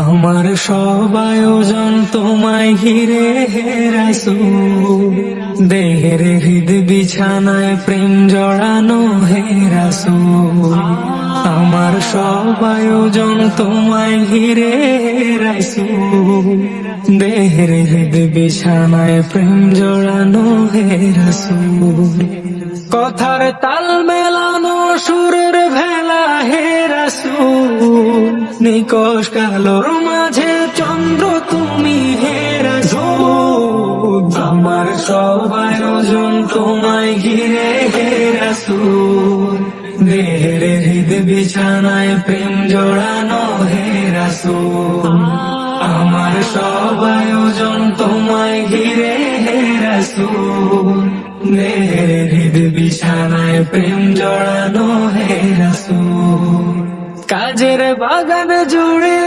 আমার সব আয়োজন তোমায় ঘিরে হে রাসূল, দেহের হৃদ বিছানায় প্রেম জড়ানো হে রাসূল। আমার সব আয়োজন তোমায় ঘিরে হে রাসূল, দেহের হৃদ বিছানায় প্রেম জড়ানো হে রাসূল। কথার তাল মেলানো সুরের ভেলা হে রাসূল, নিকশ কালোর মাঝে চন্দ্র তুমি হে রাসূল। আমার সব আয়োজন তোমায় ঘিরে হে রাসূল, দেহের হৃদ বিছানায় প্রেম জড়ানো হে রাসূল। আমার সব আয়োজন তোমায় ঘিরে হে রাসূল, দেহের হৃদ বিছানায় প্রেম জড়ানো হে রাসূল। কাজের বাগান জুড়ে